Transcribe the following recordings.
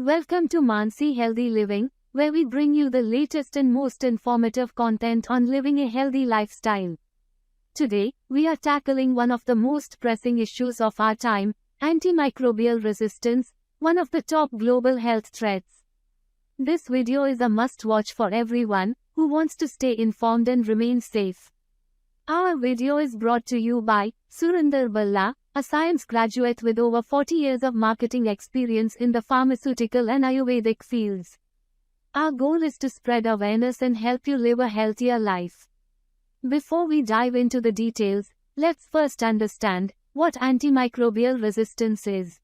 Welcome to Mansi Healthy Living, where we bring you the latest and most informative content on living a healthy lifestyle. Today, we are tackling one of the most pressing issues of our time, antimicrobial resistance, one of the top global health threats. This video is a must-watch for everyone who wants to stay informed and remain safe. Our video is brought to you by Surinder Balla, a science graduate with over 40 years of marketing experience in the pharmaceutical and Ayurvedic fields. Our goal is to spread awareness and help you live a healthier life. Before we dive into the details, let's first understand what antimicrobial resistance is.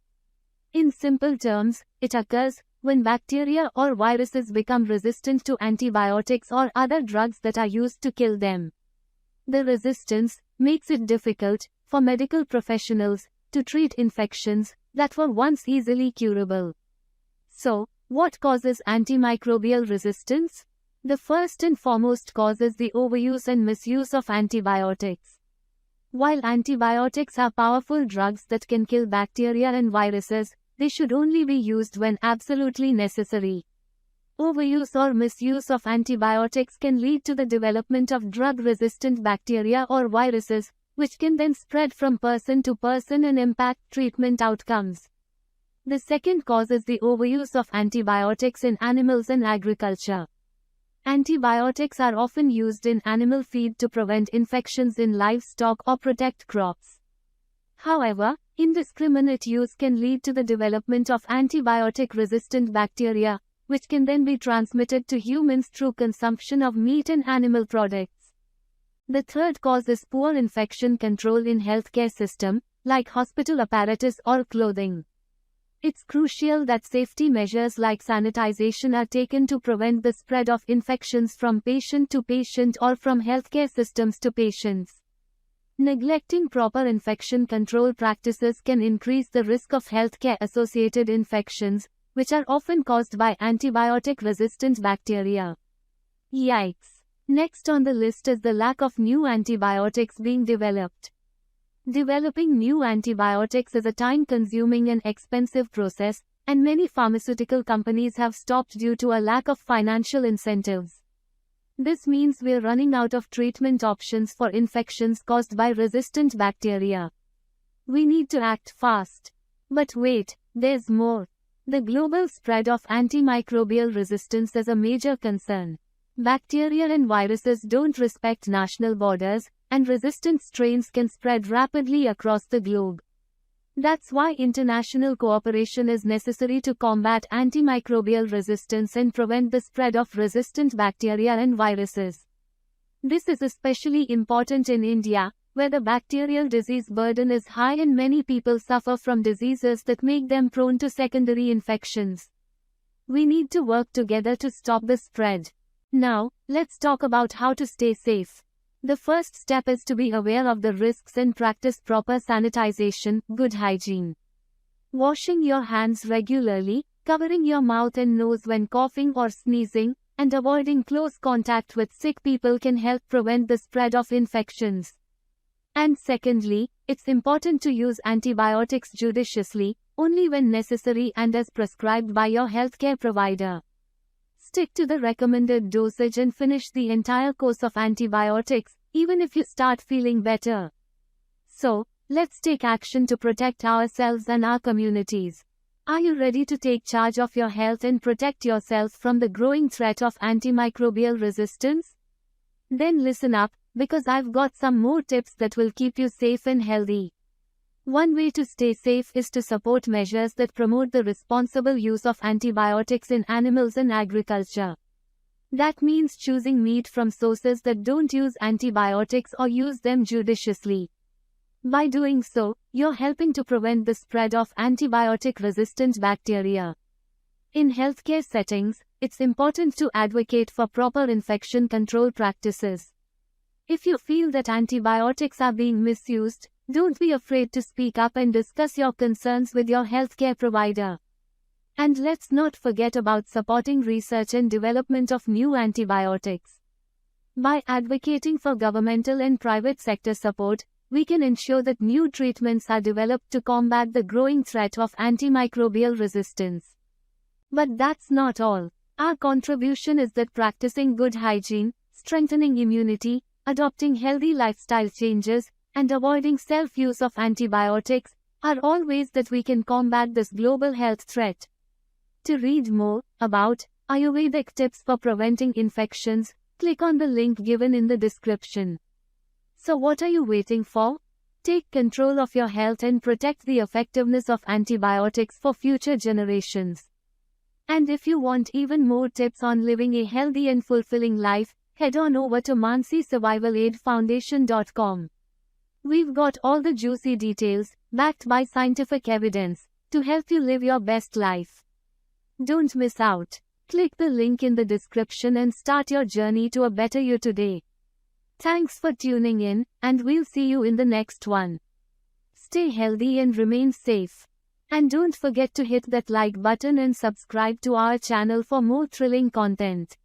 In simple terms, it occurs when bacteria or viruses become resistant to antibiotics or other drugs that are used to kill them. The resistance makes it difficult for medical professionals to treat infections that were once easily curable. So, what causes antimicrobial resistance? The first and foremost cause is the overuse and misuse of antibiotics. While antibiotics are powerful drugs that can kill bacteria and viruses, they should only be used when absolutely necessary. Overuse or misuse of antibiotics can lead to the development of drug-resistant bacteria or viruses, which can then spread from person to person and impact treatment outcomes. The second cause is the overuse of antibiotics in animals and agriculture. Antibiotics are often used in animal feed to prevent infections in livestock or protect crops. However, indiscriminate use can lead to the development of antibiotic-resistant bacteria, which can then be transmitted to humans through consumption of meat and animal products. The third cause is poor infection control in healthcare system, like hospital apparatus or clothing. It's crucial that safety measures like sanitization are taken to prevent the spread of infections from patient to patient or from healthcare systems to patients. Neglecting proper infection control practices can increase the risk of healthcare-associated infections, which are often caused by antibiotic-resistant bacteria. Yikes! Next on the list is the lack of new antibiotics being developed. Developing new antibiotics is a time-consuming and expensive process, and many pharmaceutical companies have stopped due to a lack of financial incentives. This means we're running out of treatment options for infections caused by resistant bacteria. We need to act fast. But wait, there's more. The global spread of antimicrobial resistance is a major concern. Bacteria and viruses don't respect national borders, and resistant strains can spread rapidly across the globe. That's why international cooperation is necessary to combat antimicrobial resistance and prevent the spread of resistant bacteria and viruses. This is especially important in India, where the bacterial disease burden is high and many people suffer from diseases that make them prone to secondary infections. We need to work together to stop the spread. Now, let's talk about how to stay safe. The first step is to be aware of the risks and practice proper sanitization, good hygiene. Washing your hands regularly, covering your mouth and nose when coughing or sneezing, and avoiding close contact with sick people can help prevent the spread of infections. And secondly, it's important to use antibiotics judiciously, only when necessary and as prescribed by your healthcare provider. Stick to the recommended dosage and finish the entire course of antibiotics, even if you start feeling better. So, let's take action to protect ourselves and our communities. Are you ready to take charge of your health and protect yourself from the growing threat of antimicrobial resistance? Then listen up, because I've got some more tips that will keep you safe and healthy. One way to stay safe is to support measures that promote the responsible use of antibiotics in animals and agriculture. That means choosing meat from sources that don't use antibiotics or use them judiciously. By doing so, you're helping to prevent the spread of antibiotic-resistant bacteria. In healthcare settings, it's important to advocate for proper infection control practices. If you feel that antibiotics are being misused, don't be afraid to speak up and discuss your concerns with your healthcare provider. And let's not forget about supporting research and development of new antibiotics. By advocating for governmental and private sector support, we can ensure that new treatments are developed to combat the growing threat of antimicrobial resistance. But that's not all. Our contribution is that practicing good hygiene, strengthening immunity, adopting healthy lifestyle changes, and avoiding self-use of antibiotics are all ways that we can combat this global health threat. To read more about Ayurvedic tips for preventing infections, click on the link given in the description. So what are you waiting for? Take control of your health and protect the effectiveness of antibiotics for future generations. And if you want even more tips on living a healthy and fulfilling life, head on over to mansisurvivalaidfoundation.com. We've got all the juicy details, backed by scientific evidence, to help you live your best life. Don't miss out. Click the link in the description and start your journey to a better you today. Thanks for tuning in, and we'll see you in the next one. Stay healthy and remain safe. And don't forget to hit that like button and subscribe to our channel for more thrilling content.